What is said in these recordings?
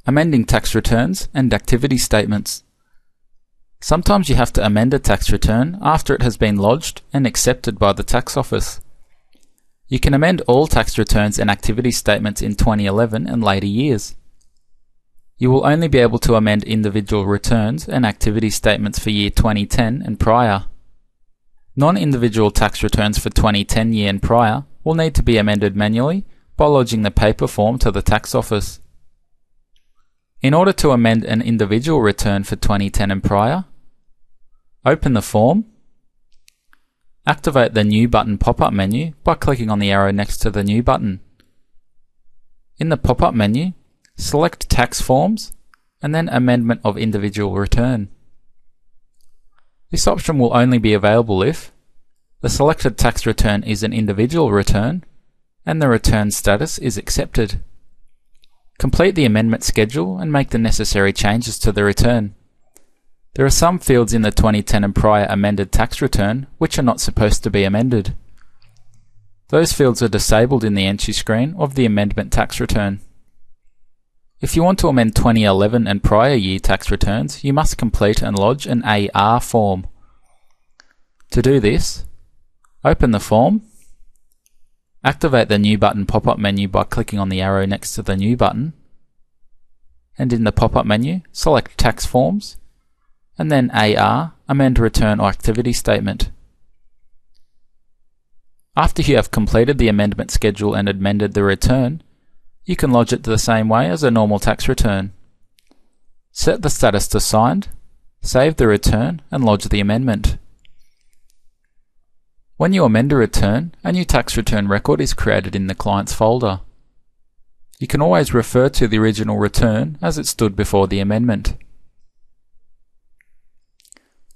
Amending tax returns and activity statements. Sometimes you have to amend a tax return after it has been lodged and accepted by the tax office. You can amend all tax returns and activity statements in 2011 and later years. You will only be able to amend individual returns and activity statements for year 2010 and prior. Non-individual tax returns for 2010 year and prior will need to be amended manually by lodging the paper form to the tax office. In order to amend an individual return for 2010 and prior, open the form, activate the New button pop-up menu by clicking on the arrow next to the New button. In the pop-up menu, select Tax Forms and then Amendment of Individual Return. This option will only be available if the selected tax return is an individual return and the return status is accepted. Complete the amendment schedule and make the necessary changes to the return. There are some fields in the 2010 and prior amended tax return which are not supposed to be amended. Those fields are disabled in the entry screen of the amendment tax return. If you want to amend 2011 and prior year tax returns, you must complete and lodge an AR form. To do this, open the form, activate the New button pop-up menu by clicking on the arrow next to the New button, and in the pop-up menu, select Tax Forms, and then AR, Amend Return or Activity Statement. After you have completed the amendment schedule and amended the return, you can lodge it the same way as a normal tax return. Set the status to Signed, save the return, and lodge the amendment. When you amend a return, a new tax return record is created in the client's folder. You can always refer to the original return as it stood before the amendment.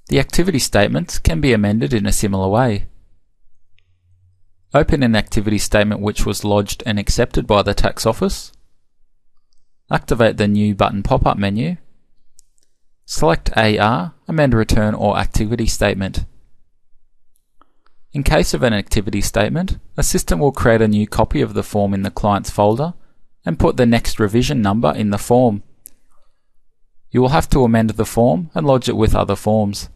The activity statements can be amended in a similar way. Open an activity statement which was lodged and accepted by the tax office. Activate the New button pop-up menu. Select AR, Amend Return or Activity Statement. In case of an activity statement, a system will create a new copy of the form in the client's folder and put the next revision number in the form. You will have to amend the form and lodge it with other forms.